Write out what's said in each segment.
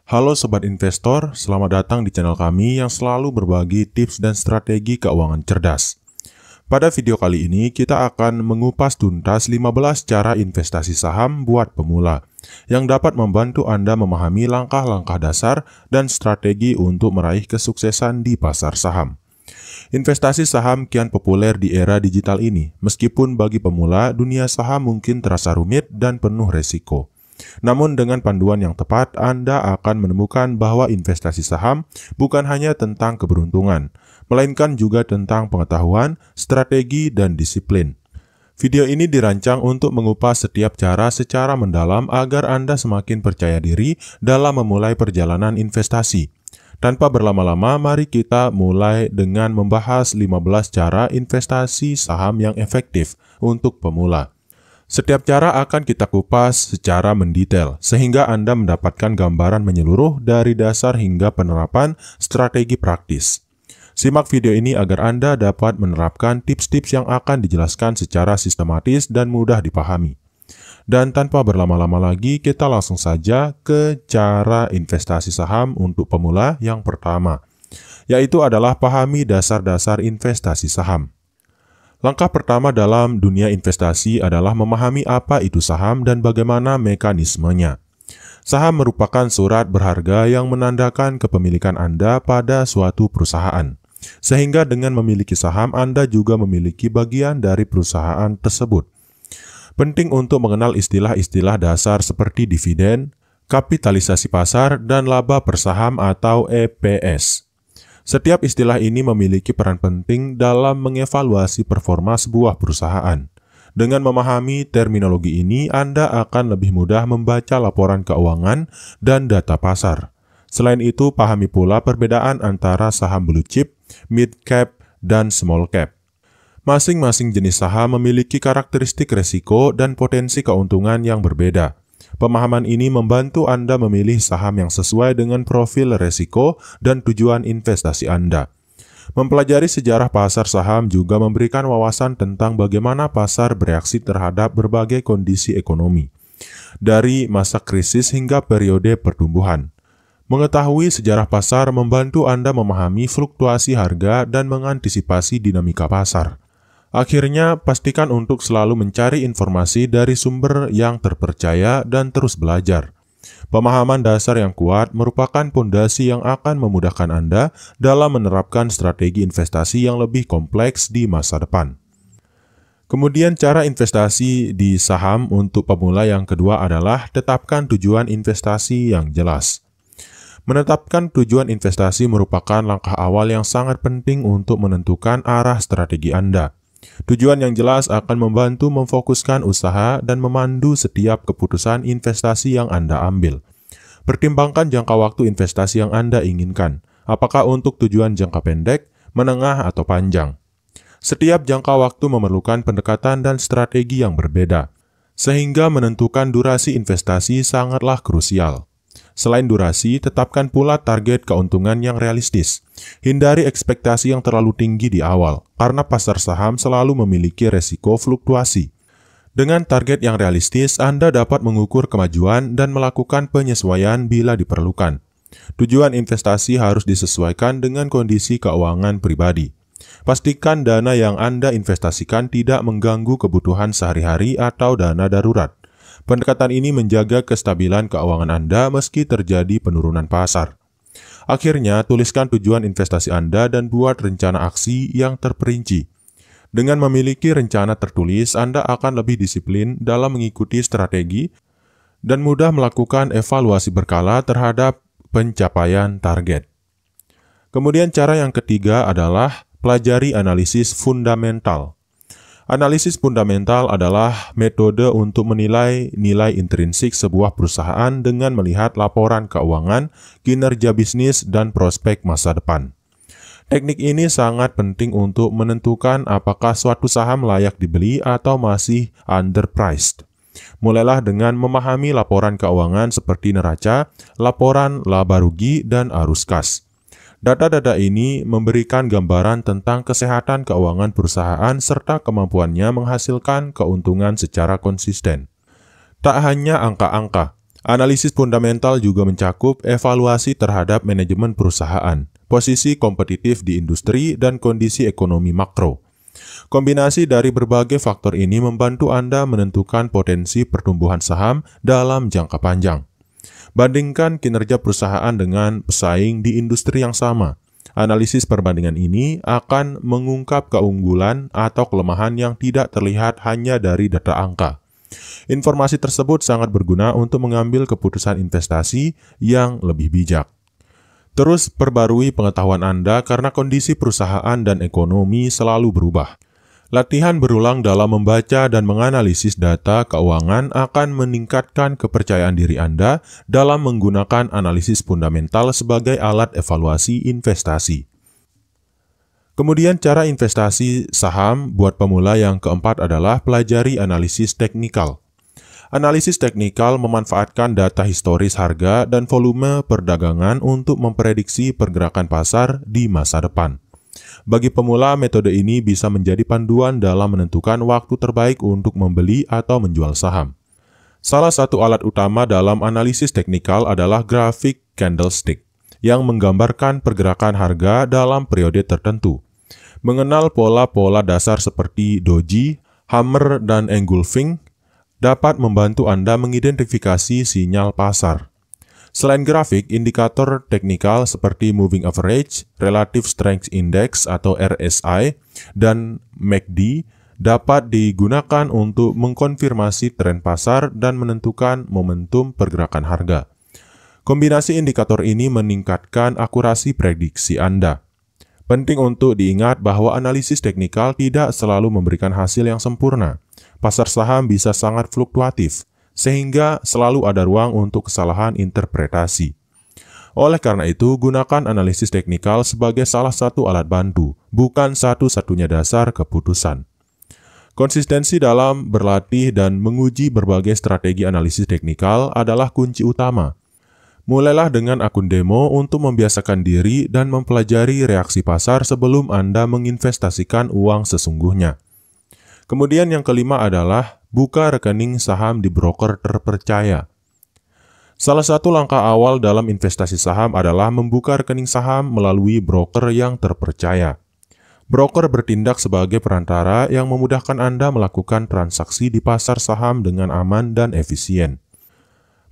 Halo Sobat Investor, selamat datang di channel kami yang selalu berbagi tips dan strategi keuangan cerdas. Pada video kali ini, kita akan mengupas tuntas 15 cara investasi saham buat pemula, yang dapat membantu Anda memahami langkah-langkah dasar dan strategi untuk meraih kesuksesan di pasar saham. Investasi saham kian populer di era digital ini, meskipun bagi pemula, dunia saham mungkin terasa rumit dan penuh resiko. Namun dengan panduan yang tepat, Anda akan menemukan bahwa investasi saham bukan hanya tentang keberuntungan, melainkan juga tentang pengetahuan, strategi, dan disiplin. Video ini dirancang untuk mengupas setiap cara secara mendalam agar Anda semakin percaya diri dalam memulai perjalanan investasi. Tanpa berlama-lama, mari kita mulai dengan membahas 15 cara investasi saham yang efektif untuk pemula. Setiap cara akan kita kupas secara mendetail, sehingga Anda mendapatkan gambaran menyeluruh dari dasar hingga penerapan strategi praktis. Simak video ini agar Anda dapat menerapkan tips-tips yang akan dijelaskan secara sistematis dan mudah dipahami. Dan tanpa berlama-lama lagi, kita langsung saja ke cara investasi saham untuk pemula yang pertama, yaitu adalah pahami dasar-dasar investasi saham. Langkah pertama dalam dunia investasi adalah memahami apa itu saham dan bagaimana mekanismenya. Saham merupakan surat berharga yang menandakan kepemilikan Anda pada suatu perusahaan. Sehingga dengan memiliki saham, Anda juga memiliki bagian dari perusahaan tersebut. Penting untuk mengenal istilah-istilah dasar seperti dividen, kapitalisasi pasar, dan laba per saham atau EPS. Setiap istilah ini memiliki peran penting dalam mengevaluasi performa sebuah perusahaan. Dengan memahami terminologi ini, Anda akan lebih mudah membaca laporan keuangan dan data pasar. Selain itu, pahami pula perbedaan antara saham blue chip, mid cap, dan small cap. Masing-masing jenis saham memiliki karakteristik risiko dan potensi keuntungan yang berbeda. Pemahaman ini membantu Anda memilih saham yang sesuai dengan profil risiko dan tujuan investasi Anda. Mempelajari sejarah pasar saham juga memberikan wawasan tentang bagaimana pasar bereaksi terhadap berbagai kondisi ekonomi, dari masa krisis hingga periode pertumbuhan. Mengetahui sejarah pasar membantu Anda memahami fluktuasi harga dan mengantisipasi dinamika pasar. Akhirnya, pastikan untuk selalu mencari informasi dari sumber yang terpercaya dan terus belajar. Pemahaman dasar yang kuat merupakan pondasi yang akan memudahkan Anda dalam menerapkan strategi investasi yang lebih kompleks di masa depan. Kemudian, cara investasi di saham untuk pemula yang kedua adalah tetapkan tujuan investasi yang jelas. Menetapkan tujuan investasi merupakan langkah awal yang sangat penting untuk menentukan arah strategi Anda. Tujuan yang jelas akan membantu memfokuskan usaha dan memandu setiap keputusan investasi yang Anda ambil. Pertimbangkan jangka waktu investasi yang Anda inginkan, apakah untuk tujuan jangka pendek, menengah, atau panjang. Setiap jangka waktu memerlukan pendekatan dan strategi yang berbeda, sehingga menentukan durasi investasi sangatlah krusial. Selain durasi, tetapkan pula target keuntungan yang realistis. Hindari ekspektasi yang terlalu tinggi di awal, karena pasar saham selalu memiliki resiko fluktuasi. Dengan target yang realistis, Anda dapat mengukur kemajuan dan melakukan penyesuaian bila diperlukan. Tujuan investasi harus disesuaikan dengan kondisi keuangan pribadi. Pastikan dana yang Anda investasikan tidak mengganggu kebutuhan sehari-hari atau dana darurat. Pendekatan ini menjaga kestabilan keuangan Anda meski terjadi penurunan pasar. Akhirnya, tuliskan tujuan investasi Anda dan buat rencana aksi yang terperinci. Dengan memiliki rencana tertulis, Anda akan lebih disiplin dalam mengikuti strategi dan mudah melakukan evaluasi berkala terhadap pencapaian target. Kemudian cara yang ketiga adalah pelajari analisis fundamental. Analisis fundamental adalah metode untuk menilai nilai intrinsik sebuah perusahaan dengan melihat laporan keuangan, kinerja bisnis, dan prospek masa depan. Teknik ini sangat penting untuk menentukan apakah suatu saham layak dibeli atau masih underpriced. Mulailah dengan memahami laporan keuangan seperti neraca, laporan laba rugi, dan arus kas. Data-data ini memberikan gambaran tentang kesehatan keuangan perusahaan serta kemampuannya menghasilkan keuntungan secara konsisten. Tak hanya angka-angka, Analisis fundamental juga mencakup evaluasi terhadap manajemen perusahaan, posisi kompetitif di industri, dan kondisi ekonomi makro. Kombinasi dari berbagai faktor ini membantu Anda menentukan potensi pertumbuhan saham dalam jangka panjang. Bandingkan kinerja perusahaan dengan pesaing di industri yang sama. Analisis perbandingan ini akan mengungkap keunggulan atau kelemahan yang tidak terlihat hanya dari data angka. Informasi tersebut sangat berguna untuk mengambil keputusan investasi yang lebih bijak. Terus perbarui pengetahuan Anda karena kondisi perusahaan dan ekonomi selalu berubah. Latihan berulang dalam membaca dan menganalisis data keuangan akan meningkatkan kepercayaan diri Anda dalam menggunakan analisis fundamental sebagai alat evaluasi investasi. Kemudian cara investasi saham buat pemula yang keempat adalah pelajari analisis teknikal. Analisis teknikal memanfaatkan data historis harga dan volume perdagangan untuk memprediksi pergerakan pasar di masa depan. Bagi pemula, metode ini bisa menjadi panduan dalam menentukan waktu terbaik untuk membeli atau menjual saham. Salah satu alat utama dalam analisis teknikal adalah grafik candlestick, yang menggambarkan pergerakan harga dalam periode tertentu. Mengenal pola-pola dasar seperti doji, hammer, dan engulfing dapat membantu Anda mengidentifikasi sinyal pasar. Selain grafik, indikator teknikal seperti Moving Average, Relative Strength Index atau RSI, dan MACD dapat digunakan untuk mengkonfirmasi tren pasar dan menentukan momentum pergerakan harga. Kombinasi indikator ini meningkatkan akurasi prediksi Anda. Penting untuk diingat bahwa analisis teknikal tidak selalu memberikan hasil yang sempurna. Pasar saham bisa sangat fluktuatif, sehingga selalu ada ruang untuk kesalahan interpretasi. Oleh karena itu, gunakan analisis teknikal sebagai salah satu alat bantu, bukan satu-satunya dasar keputusan. Konsistensi dalam berlatih dan menguji berbagai strategi analisis teknikal adalah kunci utama. Mulailah dengan akun demo untuk membiasakan diri dan mempelajari reaksi pasar sebelum Anda menginvestasikan uang sesungguhnya. Kemudian yang kelima adalah buka rekening saham di broker terpercaya. Salah satu langkah awal dalam investasi saham adalah membuka rekening saham melalui broker yang terpercaya. Broker bertindak sebagai perantara yang memudahkan Anda melakukan transaksi di pasar saham dengan aman dan efisien.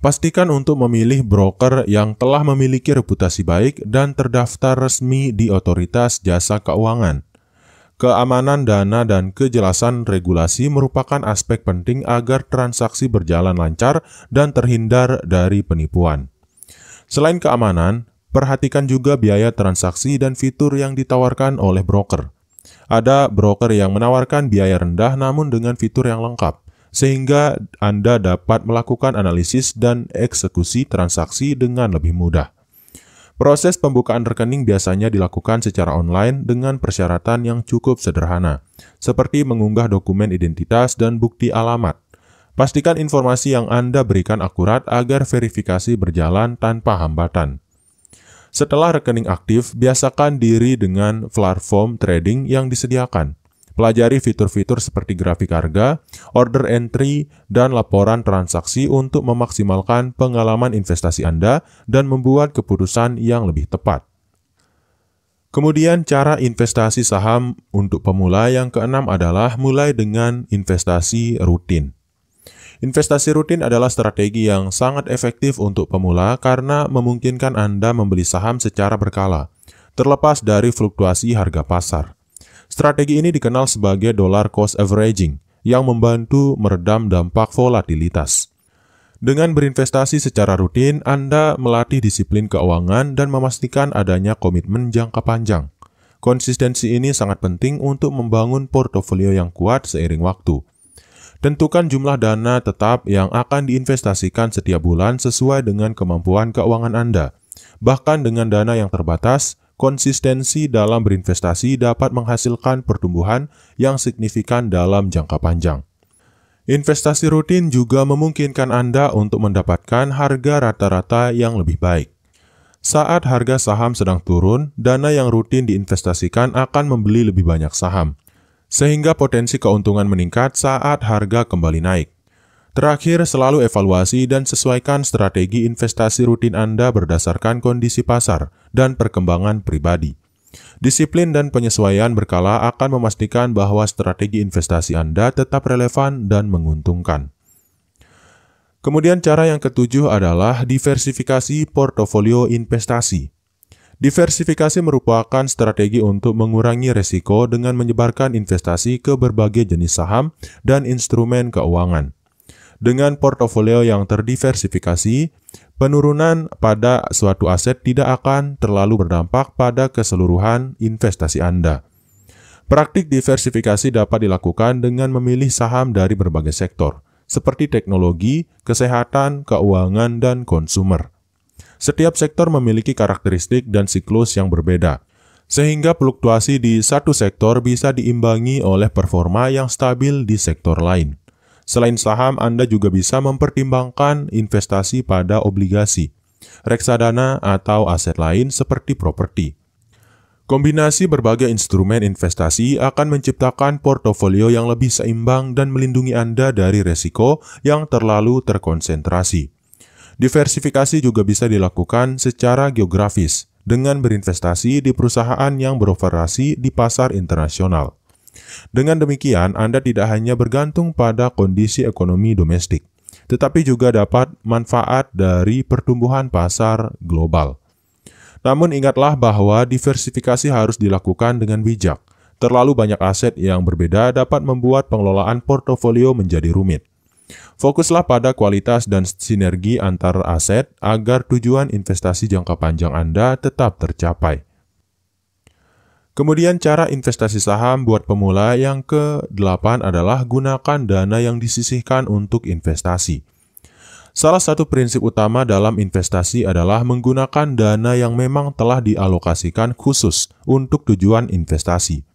Pastikan untuk memilih broker yang telah memiliki reputasi baik dan terdaftar resmi di otoritas jasa keuangan. Keamanan dana dan kejelasan regulasi merupakan aspek penting agar transaksi berjalan lancar dan terhindar dari penipuan. Selain keamanan, perhatikan juga biaya transaksi dan fitur yang ditawarkan oleh broker. Ada broker yang menawarkan biaya rendah namun dengan fitur yang lengkap, sehingga Anda dapat melakukan analisis dan eksekusi transaksi dengan lebih mudah. Proses pembukaan rekening biasanya dilakukan secara online dengan persyaratan yang cukup sederhana, seperti mengunggah dokumen identitas dan bukti alamat. Pastikan informasi yang Anda berikan akurat agar verifikasi berjalan tanpa hambatan. Setelah rekening aktif, biasakan diri dengan platform trading yang disediakan. Pelajari fitur-fitur seperti grafik harga, order entry, dan laporan transaksi untuk memaksimalkan pengalaman investasi Anda dan membuat keputusan yang lebih tepat. Kemudian cara investasi saham untuk pemula yang keenam adalah mulai dengan investasi rutin. Investasi rutin adalah strategi yang sangat efektif untuk pemula karena memungkinkan Anda membeli saham secara berkala, terlepas dari fluktuasi harga pasar. Strategi ini dikenal sebagai dollar cost averaging, yang membantu meredam dampak volatilitas. Dengan berinvestasi secara rutin, Anda melatih disiplin keuangan dan memastikan adanya komitmen jangka panjang. Konsistensi ini sangat penting untuk membangun portofolio yang kuat seiring waktu. Tentukan jumlah dana tetap yang akan diinvestasikan setiap bulan sesuai dengan kemampuan keuangan Anda. Bahkan dengan dana yang terbatas, konsistensi dalam berinvestasi dapat menghasilkan pertumbuhan yang signifikan dalam jangka panjang. Investasi rutin juga memungkinkan Anda untuk mendapatkan harga rata-rata yang lebih baik. Saat harga saham sedang turun, dana yang rutin diinvestasikan akan membeli lebih banyak saham, sehingga potensi keuntungan meningkat saat harga kembali naik. Terakhir, selalu evaluasi dan sesuaikan strategi investasi rutin Anda berdasarkan kondisi pasar dan perkembangan pribadi. Disiplin dan penyesuaian berkala akan memastikan bahwa strategi investasi Anda tetap relevan dan menguntungkan. Kemudian cara yang ketujuh adalah diversifikasi portofolio investasi. Diversifikasi merupakan strategi untuk mengurangi risiko dengan menyebarkan investasi ke berbagai jenis saham dan instrumen keuangan. Dengan portofolio yang terdiversifikasi, penurunan pada suatu aset tidak akan terlalu berdampak pada keseluruhan investasi Anda. Praktik diversifikasi dapat dilakukan dengan memilih saham dari berbagai sektor, seperti teknologi, kesehatan, keuangan, dan konsumer. Setiap sektor memiliki karakteristik dan siklus yang berbeda, sehingga fluktuasi di satu sektor bisa diimbangi oleh performa yang stabil di sektor lain. Selain saham, Anda juga bisa mempertimbangkan investasi pada obligasi, reksadana, atau aset lain seperti properti. Kombinasi berbagai instrumen investasi akan menciptakan portofolio yang lebih seimbang dan melindungi Anda dari risiko yang terlalu terkonsentrasi. Diversifikasi juga bisa dilakukan secara geografis dengan berinvestasi di perusahaan yang beroperasi di pasar internasional. Dengan demikian, Anda tidak hanya bergantung pada kondisi ekonomi domestik, tetapi juga dapat manfaat dari pertumbuhan pasar global. Namun ingatlah bahwa diversifikasi harus dilakukan dengan bijak. Terlalu banyak aset yang berbeda dapat membuat pengelolaan portofolio menjadi rumit. Fokuslah pada kualitas dan sinergi antar aset agar tujuan investasi jangka panjang Anda tetap tercapai. Kemudian cara investasi saham buat pemula yang ke-8 adalah gunakan dana yang disisihkan untuk investasi. Salah satu prinsip utama dalam investasi adalah menggunakan dana yang memang telah dialokasikan khusus untuk tujuan investasi.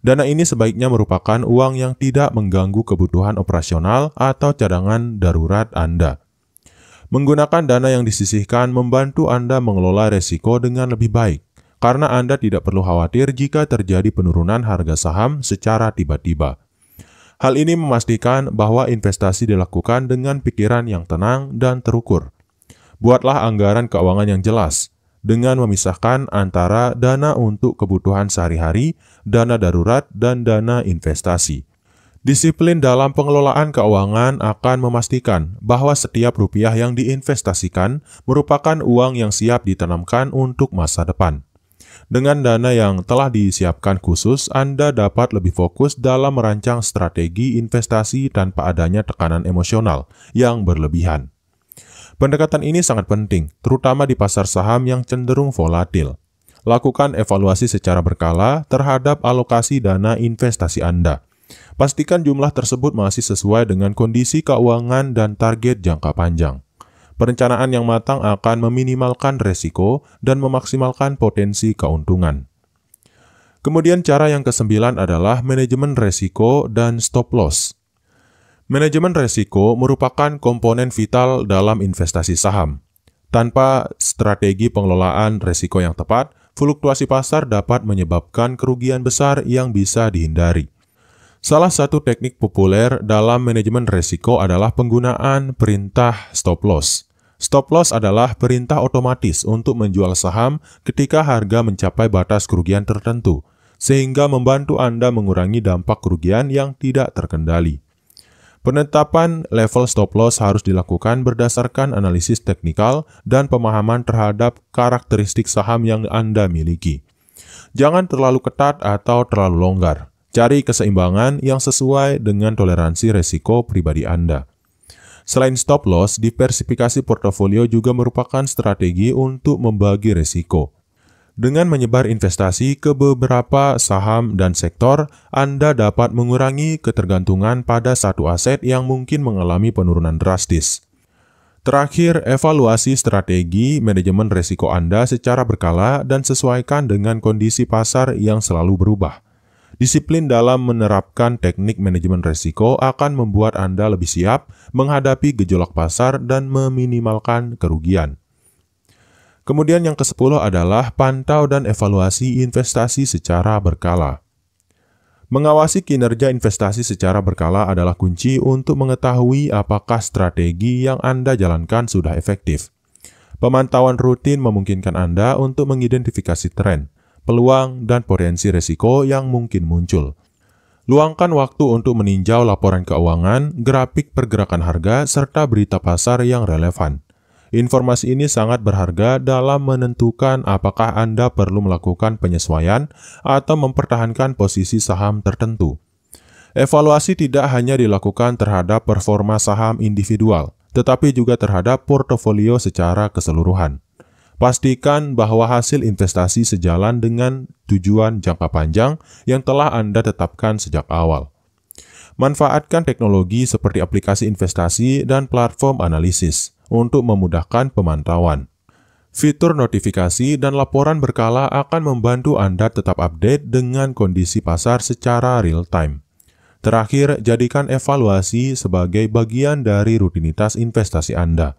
Dana ini sebaiknya merupakan uang yang tidak mengganggu kebutuhan operasional atau cadangan darurat Anda. Menggunakan dana yang disisihkan membantu Anda mengelola risiko dengan lebih baik, karena Anda tidak perlu khawatir jika terjadi penurunan harga saham secara tiba-tiba. Hal ini memastikan bahwa investasi dilakukan dengan pikiran yang tenang dan terukur. Buatlah anggaran keuangan yang jelas, dengan memisahkan antara dana untuk kebutuhan sehari-hari, dana darurat, dan dana investasi. Disiplin dalam pengelolaan keuangan akan memastikan bahwa setiap rupiah yang diinvestasikan merupakan uang yang siap ditanamkan untuk masa depan. Dengan dana yang telah disiapkan khusus, Anda dapat lebih fokus dalam merancang strategi investasi tanpa adanya tekanan emosional yang berlebihan. Pendekatan ini sangat penting, terutama di pasar saham yang cenderung volatil. Lakukan evaluasi secara berkala terhadap alokasi dana investasi Anda. Pastikan jumlah tersebut masih sesuai dengan kondisi keuangan dan target jangka panjang. Perencanaan yang matang akan meminimalkan risiko dan memaksimalkan potensi keuntungan. Kemudian cara yang ke-9 adalah manajemen risiko dan stop loss. Manajemen risiko merupakan komponen vital dalam investasi saham. Tanpa strategi pengelolaan risiko yang tepat, fluktuasi pasar dapat menyebabkan kerugian besar yang bisa dihindari. Salah satu teknik populer dalam manajemen risiko adalah penggunaan perintah stop loss. Stop loss adalah perintah otomatis untuk menjual saham ketika harga mencapai batas kerugian tertentu, sehingga membantu Anda mengurangi dampak kerugian yang tidak terkendali. Penetapan level stop loss harus dilakukan berdasarkan analisis teknikal dan pemahaman terhadap karakteristik saham yang Anda miliki. Jangan terlalu ketat atau terlalu longgar. Cari keseimbangan yang sesuai dengan toleransi risiko pribadi Anda. Selain stop loss, diversifikasi portofolio juga merupakan strategi untuk membagi risiko. Dengan menyebar investasi ke beberapa saham dan sektor, Anda dapat mengurangi ketergantungan pada satu aset yang mungkin mengalami penurunan drastis. Terakhir, evaluasi strategi manajemen risiko Anda secara berkala dan sesuaikan dengan kondisi pasar yang selalu berubah. Disiplin dalam menerapkan teknik manajemen risiko akan membuat Anda lebih siap menghadapi gejolak pasar dan meminimalkan kerugian. Kemudian yang ke-10 adalah pantau dan evaluasi investasi secara berkala. Mengawasi kinerja investasi secara berkala adalah kunci untuk mengetahui apakah strategi yang Anda jalankan sudah efektif. Pemantauan rutin memungkinkan Anda untuk mengidentifikasi tren, peluang, dan potensi risiko yang mungkin muncul. Luangkan waktu untuk meninjau laporan keuangan, grafik pergerakan harga, serta berita pasar yang relevan. Informasi ini sangat berharga dalam menentukan apakah Anda perlu melakukan penyesuaian atau mempertahankan posisi saham tertentu. Evaluasi tidak hanya dilakukan terhadap performa saham individual, tetapi juga terhadap portofolio secara keseluruhan. Pastikan bahwa hasil investasi sejalan dengan tujuan jangka panjang yang telah Anda tetapkan sejak awal. Manfaatkan teknologi seperti aplikasi investasi dan platform analisis untuk memudahkan pemantauan. Fitur notifikasi dan laporan berkala akan membantu Anda tetap update dengan kondisi pasar secara real-time. Terakhir, jadikan evaluasi sebagai bagian dari rutinitas investasi Anda.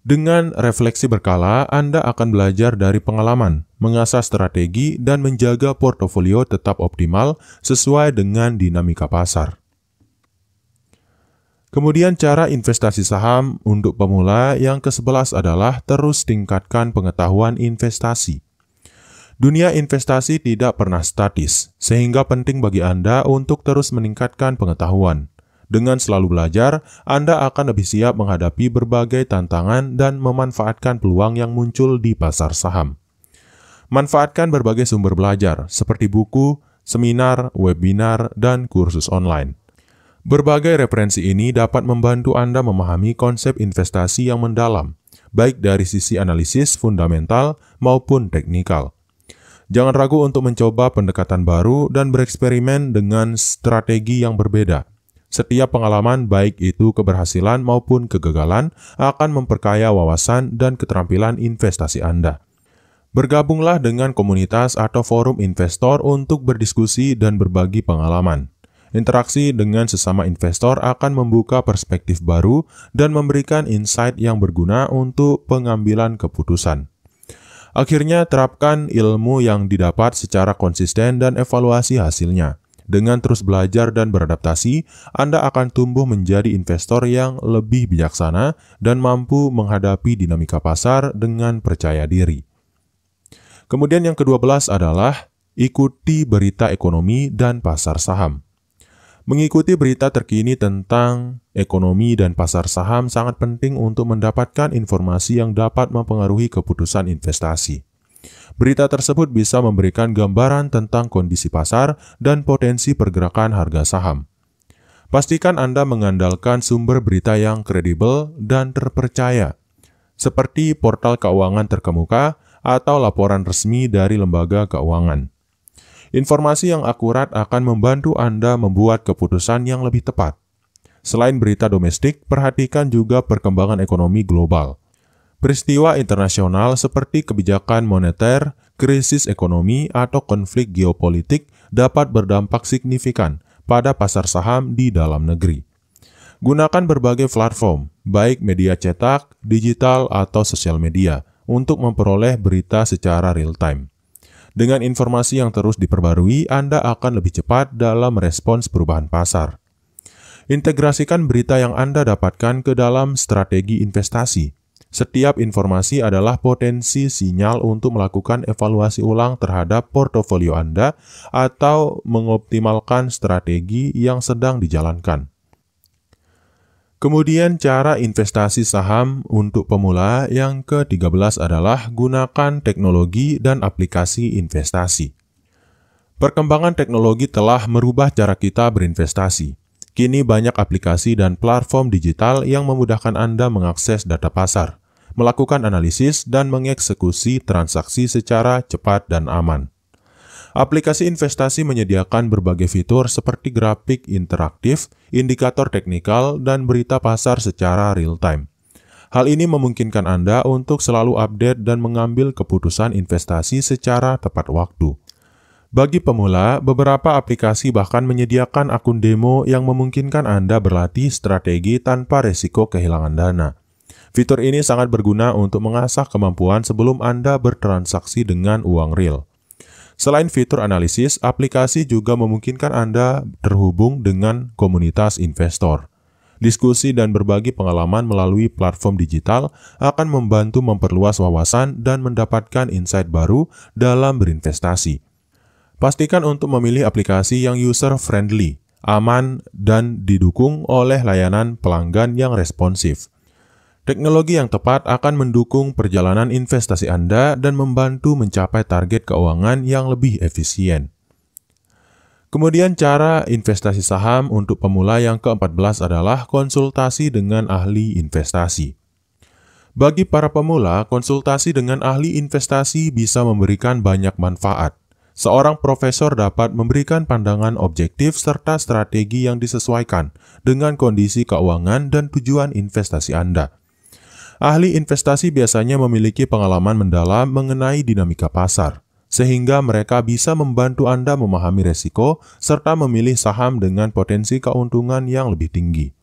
Dengan refleksi berkala, Anda akan belajar dari pengalaman, mengasah strategi, dan menjaga portofolio tetap optimal sesuai dengan dinamika pasar. Kemudian cara investasi saham untuk pemula yang ke-11 adalah terus tingkatkan pengetahuan investasi. Dunia investasi tidak pernah statis, sehingga penting bagi Anda untuk terus meningkatkan pengetahuan. Dengan selalu belajar, Anda akan lebih siap menghadapi berbagai tantangan dan memanfaatkan peluang yang muncul di pasar saham. Manfaatkan berbagai sumber belajar, seperti buku, seminar, webinar, dan kursus online. Berbagai referensi ini dapat membantu Anda memahami konsep investasi yang mendalam, baik dari sisi analisis fundamental maupun teknikal. Jangan ragu untuk mencoba pendekatan baru dan bereksperimen dengan strategi yang berbeda. Setiap pengalaman, baik itu keberhasilan maupun kegagalan, akan memperkaya wawasan dan keterampilan investasi Anda. Bergabunglah dengan komunitas atau forum investor untuk berdiskusi dan berbagi pengalaman. Interaksi dengan sesama investor akan membuka perspektif baru dan memberikan insight yang berguna untuk pengambilan keputusan. Akhirnya, terapkan ilmu yang didapat secara konsisten dan evaluasi hasilnya. Dengan terus belajar dan beradaptasi, Anda akan tumbuh menjadi investor yang lebih bijaksana dan mampu menghadapi dinamika pasar dengan percaya diri. Kemudian yang ke-12 adalah ikuti berita ekonomi dan pasar saham. Mengikuti berita terkini tentang ekonomi dan pasar saham sangat penting untuk mendapatkan informasi yang dapat mempengaruhi keputusan investasi. Berita tersebut bisa memberikan gambaran tentang kondisi pasar dan potensi pergerakan harga saham. Pastikan Anda mengandalkan sumber berita yang kredibel dan terpercaya, seperti portal keuangan terkemuka atau laporan resmi dari lembaga keuangan. Informasi yang akurat akan membantu Anda membuat keputusan yang lebih tepat. Selain berita domestik, perhatikan juga perkembangan ekonomi global. Peristiwa internasional seperti kebijakan moneter, krisis ekonomi, atau konflik geopolitik dapat berdampak signifikan pada pasar saham di dalam negeri. Gunakan berbagai platform, baik media cetak, digital, atau sosial media, untuk memperoleh berita secara real-time. Dengan informasi yang terus diperbarui, Anda akan lebih cepat dalam merespons perubahan pasar. Integrasikan berita yang Anda dapatkan ke dalam strategi investasi. Setiap informasi adalah potensi sinyal untuk melakukan evaluasi ulang terhadap portofolio Anda atau mengoptimalkan strategi yang sedang dijalankan. Kemudian cara investasi saham untuk pemula yang ke-13 adalah gunakan teknologi dan aplikasi investasi. Perkembangan teknologi telah merubah cara kita berinvestasi. Kini banyak aplikasi dan platform digital yang memudahkan Anda mengakses data pasar, melakukan analisis, dan mengeksekusi transaksi secara cepat dan aman. Aplikasi investasi menyediakan berbagai fitur seperti grafik interaktif, indikator teknikal, dan berita pasar secara real-time. Hal ini memungkinkan Anda untuk selalu update dan mengambil keputusan investasi secara tepat waktu. Bagi pemula, beberapa aplikasi bahkan menyediakan akun demo yang memungkinkan Anda berlatih strategi tanpa resiko kehilangan dana. Fitur ini sangat berguna untuk mengasah kemampuan sebelum Anda bertransaksi dengan uang real. Selain fitur analisis, aplikasi juga memungkinkan Anda terhubung dengan komunitas investor. Diskusi dan berbagi pengalaman melalui platform digital akan membantu memperluas wawasan dan mendapatkan insight baru dalam berinvestasi. Pastikan untuk memilih aplikasi yang user-friendly, aman, dan didukung oleh layanan pelanggan yang responsif. Teknologi yang tepat akan mendukung perjalanan investasi Anda dan membantu mencapai target keuangan yang lebih efisien. Kemudian cara investasi saham untuk pemula yang ke-14 adalah konsultasi dengan ahli investasi. Bagi para pemula, konsultasi dengan ahli investasi bisa memberikan banyak manfaat. Seorang profesor dapat memberikan pandangan objektif serta strategi yang disesuaikan dengan kondisi keuangan dan tujuan investasi Anda. Ahli investasi biasanya memiliki pengalaman mendalam mengenai dinamika pasar, sehingga mereka bisa membantu Anda memahami resiko serta memilih saham dengan potensi keuntungan yang lebih tinggi.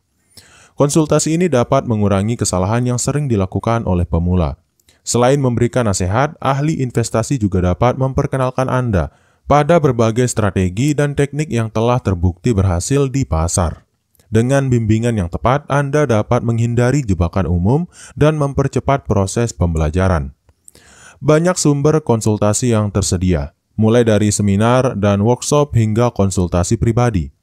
Konsultasi ini dapat mengurangi kesalahan yang sering dilakukan oleh pemula. Selain memberikan nasihat, ahli investasi juga dapat memperkenalkan Anda pada berbagai strategi dan teknik yang telah terbukti berhasil di pasar. Dengan bimbingan yang tepat, Anda dapat menghindari jebakan umum dan mempercepat proses pembelajaran. Banyak sumber konsultasi yang tersedia, mulai dari seminar dan workshop hingga konsultasi pribadi.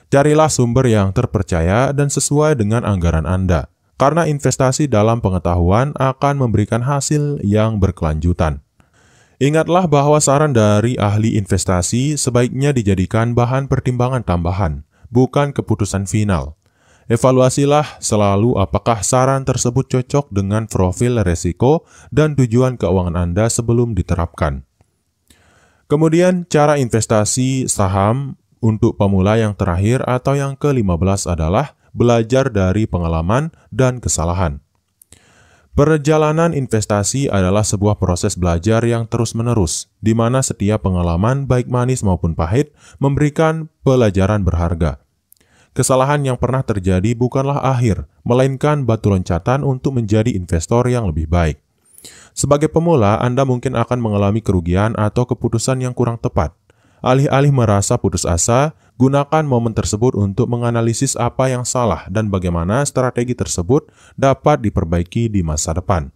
Carilah sumber yang terpercaya dan sesuai dengan anggaran Anda, karena investasi dalam pengetahuan akan memberikan hasil yang berkelanjutan. Ingatlah bahwa saran dari ahli investasi sebaiknya dijadikan bahan pertimbangan tambahan, bukan keputusan final. Evaluasilah selalu apakah saran tersebut cocok dengan profil risiko dan tujuan keuangan Anda sebelum diterapkan. Kemudian, cara investasi saham untuk pemula yang terakhir atau yang ke-15 adalah belajar dari pengalaman dan kesalahan. Perjalanan investasi adalah sebuah proses belajar yang terus-menerus, di mana setiap pengalaman, baik manis maupun pahit, memberikan pelajaran berharga. Kesalahan yang pernah terjadi bukanlah akhir, melainkan batu loncatan untuk menjadi investor yang lebih baik. Sebagai pemula, Anda mungkin akan mengalami kerugian atau keputusan yang kurang tepat. Alih-alih merasa putus asa, gunakan momen tersebut untuk menganalisis apa yang salah dan bagaimana strategi tersebut dapat diperbaiki di masa depan.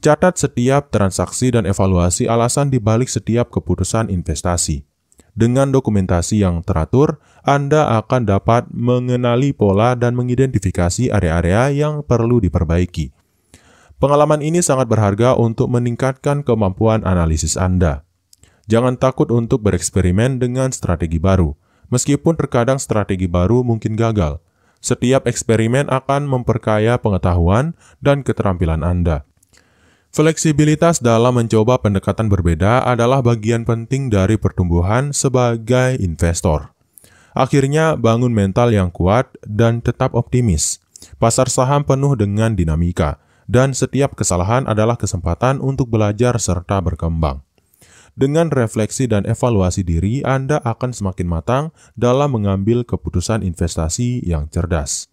Catat setiap transaksi dan evaluasi alasan di balik setiap keputusan investasi. Dengan dokumentasi yang teratur, Anda akan dapat mengenali pola dan mengidentifikasi area-area yang perlu diperbaiki. Pengalaman ini sangat berharga untuk meningkatkan kemampuan analisis Anda. Jangan takut untuk bereksperimen dengan strategi baru. Meskipun terkadang strategi baru mungkin gagal, setiap eksperimen akan memperkaya pengetahuan dan keterampilan Anda. Fleksibilitas dalam mencoba pendekatan berbeda adalah bagian penting dari pertumbuhan sebagai investor. Akhirnya, bangun mental yang kuat dan tetap optimis. Pasar saham penuh dengan dinamika, dan setiap kesalahan adalah kesempatan untuk belajar serta berkembang. Dengan refleksi dan evaluasi diri, Anda akan semakin matang dalam mengambil keputusan investasi yang cerdas.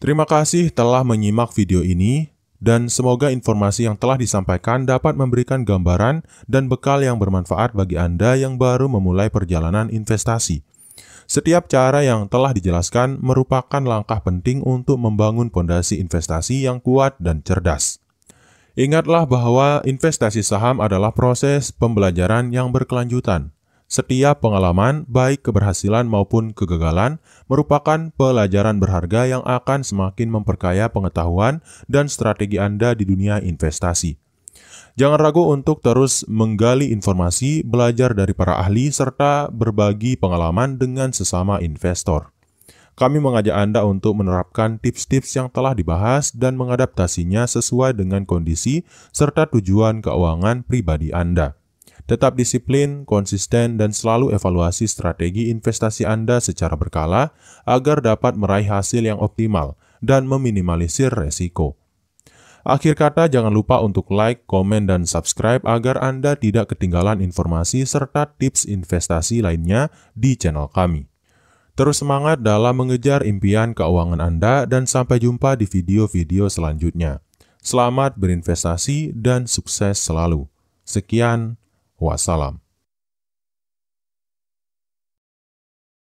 Terima kasih telah menyimak video ini. Dan semoga informasi yang telah disampaikan dapat memberikan gambaran dan bekal yang bermanfaat bagi Anda yang baru memulai perjalanan investasi. Setiap cara yang telah dijelaskan merupakan langkah penting untuk membangun fondasi investasi yang kuat dan cerdas. Ingatlah bahwa investasi saham adalah proses pembelajaran yang berkelanjutan. Setiap pengalaman, baik keberhasilan maupun kegagalan, merupakan pelajaran berharga yang akan semakin memperkaya pengetahuan dan strategi Anda di dunia investasi. Jangan ragu untuk terus menggali informasi, belajar dari para ahli, serta berbagi pengalaman dengan sesama investor. Kami mengajak Anda untuk menerapkan tips-tips yang telah dibahas dan mengadaptasinya sesuai dengan kondisi serta tujuan keuangan pribadi Anda. Tetap disiplin, konsisten, dan selalu evaluasi strategi investasi Anda secara berkala agar dapat meraih hasil yang optimal dan meminimalisir resiko. Akhir kata, jangan lupa untuk like, komen, dan subscribe agar Anda tidak ketinggalan informasi serta tips investasi lainnya di channel kami. Terus semangat dalam mengejar impian keuangan Anda dan sampai jumpa di video-video selanjutnya. Selamat berinvestasi dan sukses selalu. Sekian. Wassalam.